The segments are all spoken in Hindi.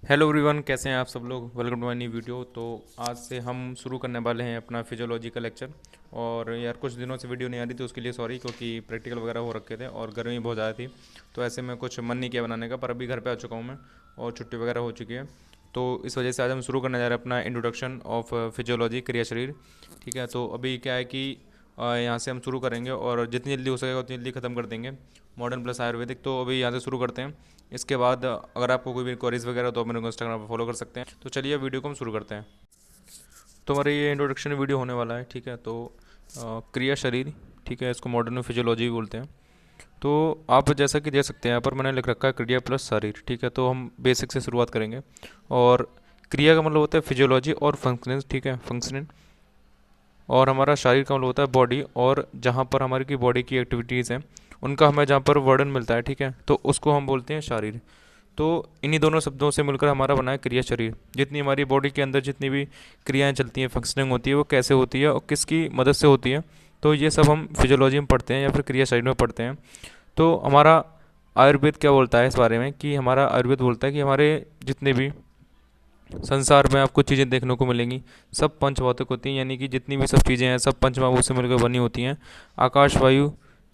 हेलो एवरीवन, कैसे हैं आप सब लोग। Welcome to my new video. तो आज से हम शुरू करने वाले हैं अपना फिजियोलॉजी का लेक्चर। और यार कुछ दिनों से वीडियो नहीं आ रही थी, उसके लिए सॉरी, क्योंकि प्रैक्टिकल वगैरह हो रखे थे और गर्मी बहुत ज़्यादा थी। तो ऐसे में कुछ मन नहीं किया बनाने का, पर अभी घर पे आ चुका हूँ मैं और छुट्टी वगैरह हो चुकी है। तो इस वजह से आज हम शुरू करने जा रहे हैं अपना इंट्रोडक्शन ऑफ फिजियोलॉजी, क्रिया शरीर। ठीक है, तो अभी क्या है कि यहाँ से हम शुरू करेंगे और जितनी जल्दी हो सकेगा उतनी जल्दी ख़त्म कर देंगे मॉडर्न प्लस आयुर्वेदिक। तो अभी यहाँ से शुरू करते हैं। इसके बाद अगर आपको कोई भी क्वेरीज वगैरह हो तो आप मेरे को इंस्टाग्राम पर फॉलो कर सकते हैं। तो चलिए वीडियो को हम शुरू करते हैं। तो हमारा ये इंट्रोडक्शन वीडियो होने वाला है। ठीक है, तो क्रिया शरीर, ठीक है, इसको मॉडर्न में फिजियोलॉजी भी बोलते हैं। तो आप जैसा कि देख सकते हैं यहाँ पर मैंने लिख रखा है क्रिया प्लस शरीर। ठीक है, तो हम बेसिक से शुरुआत करेंगे। और क्रिया का मतलब होता है फिजियोलॉजी और फंक्शनिंग। ठीक है, फंक्शनिंग। और हमारा शारीर का मतलब होता है बॉडी, और जहाँ पर हमारी की बॉडी की एक्टिविटीज़ हैं उनका हमें जहाँ पर वर्णन मिलता है, ठीक है, तो उसको हम बोलते हैं शारीर। तो इन्हीं दोनों शब्दों से मिलकर हमारा बना है क्रिया शरीर। जितनी हमारी बॉडी के अंदर जितनी भी क्रियाएं चलती हैं, फंक्शनिंग होती है, वो कैसे होती है और किसकी मदद से होती है, तो ये सब हम फिजियोलॉजी में पढ़ते हैं या फिर क्रिया शरीर में पढ़ते हैं। तो हमारा आयुर्वेद क्या बोलता है इस बारे में, कि हमारा आयुर्वेद बोलता है कि हमारे जितने भी संसार में आपको चीज़ें देखने को मिलेंगी सब पंचभौतिक होती हैं, यानी कि जितनी भी सब चीज़ें हैं सब पंचमहाभूत से मिलकर बनी होती हैं। आकाश, वायु,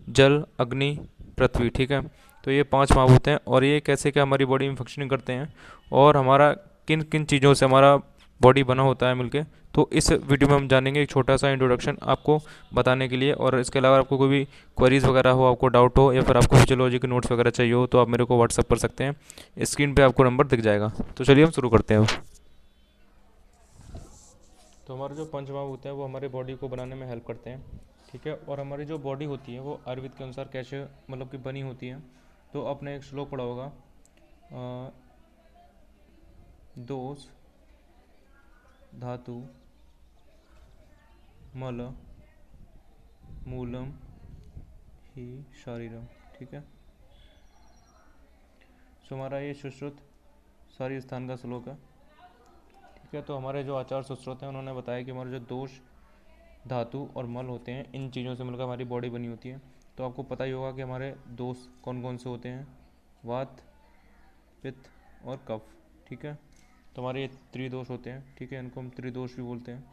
जल, अग्नि, पृथ्वी। ठीक है, तो ये पांच महाभूत हैं और ये कैसे क्या हमारी बॉडी में फंक्शनिंग करते हैं और हमारा किन किन चीज़ों से हमारा बॉडी बना होता है मिलके। तो इस वीडियो में हम जानेंगे, एक छोटा सा इंट्रोडक्शन आपको बताने के लिए। और इसके अलावा आपको कोई भी क्वेरीज वगैरह हो, आपको डाउट हो, या फिर आपको फिजियोलॉजी के नोट्स वगैरह चाहिए हो, तो आप मेरे को व्हाट्सअप कर सकते हैं। स्क्रीन पे आपको नंबर दिख जाएगा। तो चलिए हम शुरू करते हैं। तो हमारे जो पंचमहाभूत हैं वो हमारे बॉडी को बनाने में हेल्प करते हैं। ठीक है, और हमारी जो बॉडी होती है वो आयुर्वेद के अनुसार कैसे मतलब कि बनी होती है। तो आपने एक श्लोक पढ़ा होगा, अ, दोष धातु मल मूलम ही शारीरम। ठीक है, सो हमारा ये सुश्रुत सारी स्थान का श्लोक है। ठीक है, तो हमारे जो आचार्य सुश्रुत हैं उन्होंने बताया कि हमारे जो दोष धातु और मल होते हैं, इन चीज़ों से मिलकर हमारी बॉडी बनी होती है। तो आपको पता ही होगा कि हमारे दोष कौन कौन से होते हैं, वात, पित्त और कफ। ठीक है, तो हमारे ये त्रिदोष होते हैं। ठीक है, इनको हम त्रिदोष भी बोलते हैं।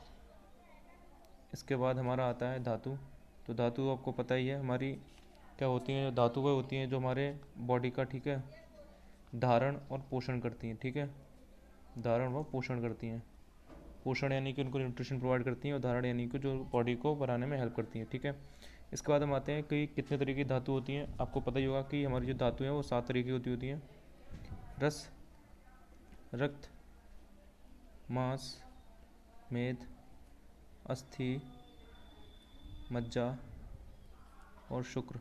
इसके बाद हमारा आता है धातु। तो धातु आपको पता ही है हमारी क्या होती हैं, धातु वह होती हैं जो हमारे बॉडी का, ठीक है, धारण और पोषण करती हैं। ठीक है, धारण व पोषण करती हैं। पोषण यानी कि उनको न्यूट्रिशन प्रोवाइड करती हैं, और धारण यानी कि जो बॉडी को बनाने में हेल्प करती हैं। ठीक है, इसके बाद हम आते हैं कि कितने तरीके की धातु होती हैं। आपको पता ही होगा कि हमारी जो धातु हैं वो 7 तरीके की होती हैं। रस, रक्त, मांस, मेद, अस्थि, मज्जा और शुक्र।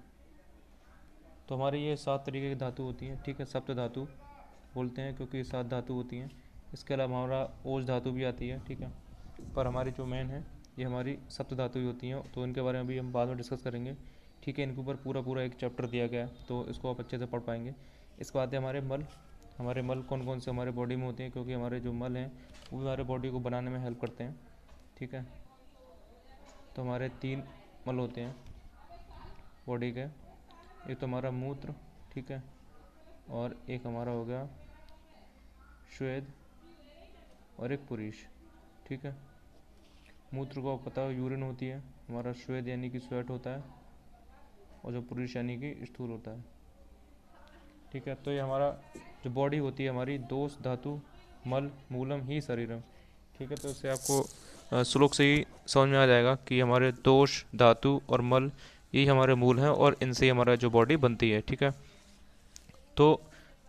तो हमारी ये 7 तरीके की धातु होती हैं। ठीक है, सप्त धातु बोलते हैं क्योंकि 7 धातु होती हैं। इसके अलावा हमारा ओज धातु भी आती है। ठीक है, पर हमारी जो मेन है ये हमारी सप्त धातु ही होती हैं, तो इनके बारे में भी हम बाद में डिस्कस करेंगे। ठीक है, इनके ऊपर पूरा पूरा एक चैप्टर दिया गया है, तो इसको आप अच्छे से पढ़ पाएंगे। इसके बाद है हमारे मल। हमारे मल कौन कौन से हमारे बॉडी में होते हैं, क्योंकि हमारे जो मल हैं वो भी हमारे बॉडी को बनाने में हेल्प करते हैं। ठीक है, तो हमारे 3 मल होते हैं बॉडी के। एक तो हमारा मूत्र, ठीक है, और एक हमारा हो गया श्वेद, और एक पुरुष। ठीक है, मूत्र को आप पता हो यूरिन होती है, हमारा श्वेद यानी कि स्वेट होता है, और जो पुरुष यानी कि स्थूल होता है। ठीक है, तो ये हमारा जो बॉडी होती है हमारी, दोष धातु मल मूलम ही शरीरम। ठीक है, तो इससे आपको श्लोक से ही समझ में आ जाएगा कि हमारे दोष धातु और मल यही हमारे मूल हैं और इनसे ही हमारा जो बॉडी बनती है। ठीक है, तो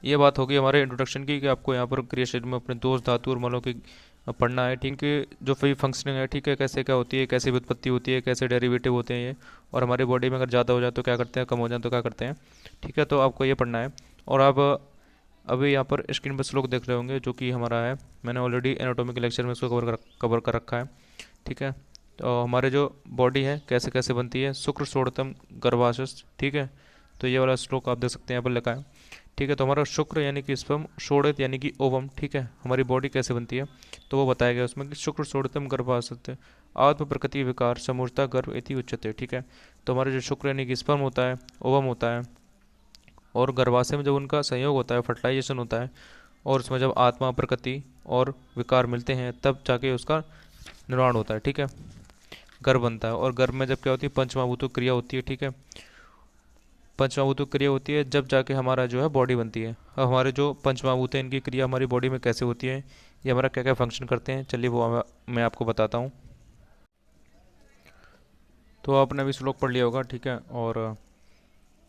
ये बात होगी हमारे इंट्रोडक्शन की, कि आपको यहाँ पर क्रिया शरीर में अपने दोष धातु और मलों की पढ़ना है। ठीक है, जो फिर फंक्शनिंग है, ठीक है, कैसे क्या होती है, कैसे व्युत्पत्ति होती है, कैसे डेरिवेटिव होते हैं ये, और हमारी बॉडी में अगर ज़्यादा हो जाए तो क्या करते हैं, कम हो जाए तो क्या करते हैं। ठीक है, तो आपको ये पढ़ना है। और आप अभी यहाँ पर स्क्रीन पर श्लोक देख रहे होंगे जो कि हमारा है, मैंने ऑलरेडी एनाटॉमी के लेक्चर में इसको कवर कर रखा है। ठीक है, तो हमारे जो बॉडी है कैसे कैसे बनती है, शुक्र षोडतम गर्भाशय। ठीक है, तो ये वाला श्लोक आप देख सकते हैं यहाँ पर लिखा है। ठीक है, तो हमारा शुक्र यानी कि स्पर्म, षोड़ित यानी कि ओवम। ठीक है, हमारी बॉडी कैसे बनती है तो वो बताया गया उसमें कि शुक्र षोड़ितम गर्भाशय आत्म प्रकृति विकार समूर्ता गर्भ इति उच्यते। ठीक है, तो हमारा जो शुक्र यानी कि स्पर्म होता है, ओवम होता है, और गर्भाशय में जब उनका संयोग होता है, फर्टिलाइजेशन होता है, और उसमें जब आत्मा, प्रकृति और विकार मिलते हैं तब जाके उसका निर्माण होता है, ठीक है, गर्भ बनता है। और गर्भ में जब क्या होती है, पंचमहाभूतों की क्रिया होती है, ठीक है, पंचमहाभूतों की क्रिया होती है जब जाके हमारा जो है बॉडी बनती है। अब हमारे जो पंचमहाभूत हैं इनकी क्रिया हमारी बॉडी में कैसे होती है, ये हमारा क्या क्या फंक्शन करते हैं, चलिए वो मैं आपको बताता हूँ। तो आपने अभी श्लोक पढ़ लिया होगा, ठीक है, और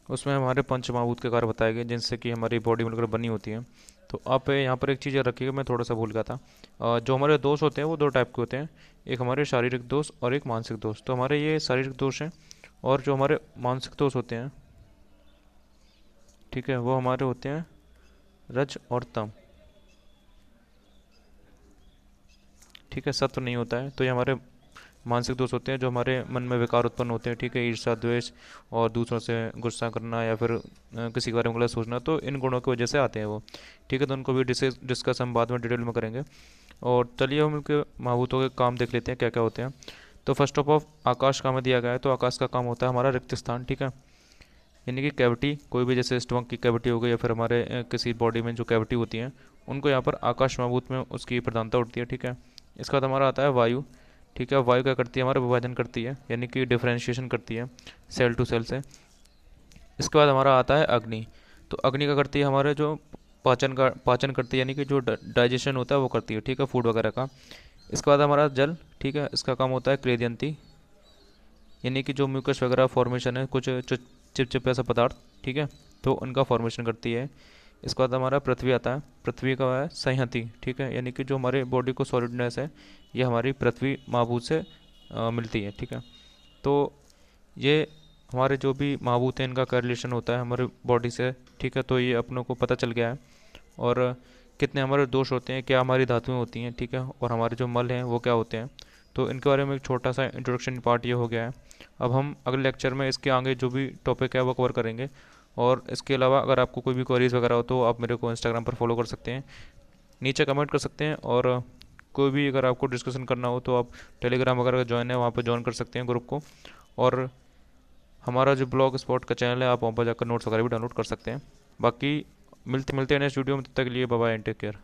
उसमें हमारे पंचमहाभूत के कार्य बताए गए जिनसे कि हमारी बॉडी मिलकर बनी होती है। तो आप यहाँ पर एक चीज़ याद रखिएगा, मैं थोड़ा सा भूल गया था। जो हमारे दोष होते हैं वो दो टाइप के होते हैं, एक हमारे शारीरिक दोष और एक मानसिक दोष। तो हमारे ये शारीरिक दोष हैं, और जो हमारे मानसिक दोष होते हैं, ठीक है, वो हमारे होते हैं रज और तम, ठीक है, सत्व नहीं होता है। तो ये हमारे मानसिक दोष होते हैं जो हमारे मन में विकार उत्पन्न होते हैं, ठीक है, ईर्ष्या, द्वेष और दूसरों से गुस्सा करना या फिर किसी के बारे में गलत सोचना, तो इन गुणों की वजह से आते हैं वो, ठीक है। तो उनको भी डिस्कस हम बाद में डिटेल में करेंगे। और चलिए हम इनके महाभूतों के काम देख लेते हैं क्या क्या होते हैं। तो फर्स्ट ऑफ ऑल आकाश का हमें दिया गया है, तो आकाश का काम होता है हमारा रिक्त स्थान, ठीक है, यानी कि कैविटी, कोई भी जैसे स्टमक की कैविटी हो गई या फिर हमारे किसी बॉडी में जो कैविटी होती हैं उनको यहाँ पर आकाश महाभूत में उसकी प्रधानता उठती है, ठीक है। इसके बाद हमारा आता है वायु, ठीक है। वायु क्या करती है, हमारा विभाजन करती है, यानी कि डिफ्रेंशिएशन करती है सेल टू सेल से। इसके बाद हमारा आता है अग्नि। तो अग्नि क्या करती है, हमारे जो पाचन करती है, यानी कि जो डाइजेशन होता है वो करती है, ठीक है, फूड वगैरह का। इसके बाद हमारा जल, ठीक है, इसका काम होता है क्लेदियंती, यानी कि जो म्यूकस वगैरह फॉर्मेशन है, कुछ चिपचिप ऐसा पदार्थ, ठीक है, तो उनका फॉर्मेशन करती है। इसके बाद हमारा पृथ्वी आता है। पृथ्वी का है संहति, ठीक है, यानी कि जो हमारे बॉडी को सॉलिडनेस है ये हमारी पृथ्वी महाभूत से मिलती है, ठीक है। तो ये हमारे जो भी महाभूत हैं इनका क्या रिलेशन होता है हमारे बॉडी से, ठीक है, तो ये अपनों को पता चल गया है। और कितने हमारे दोष होते हैं, क्या हमारी धातुएं होती हैं, ठीक है, और हमारे जो मल हैं वो क्या होते हैं। तो इनके बारे में एक छोटा सा इंट्रोडक्शन पार्ट ये हो गया है। अब हम अगले लेक्चर में इसके आगे जो भी टॉपिक है वो कवर करेंगे। और इसके अलावा अगर आपको कोई भी क्वेरीज वगैरह हो तो आप मेरे को इंस्टाग्राम पर फॉलो कर सकते हैं, नीचे कमेंट कर सकते हैं। और कोई भी अगर आपको डिस्कशन करना हो तो आप टेलीग्राम वगैरह ज्वाइन है वहाँ पर ज्वाइन कर सकते हैं ग्रुप को। और हमारा जो ब्लॉग स्पॉट का चैनल है आप वहाँ पर जाकर नोट्स वगैरह भी डाउनलोड कर सकते हैं। बाकी मिलते हैं नेक्स्ट वीडियो में, तब तक के लिए bye bye and take care.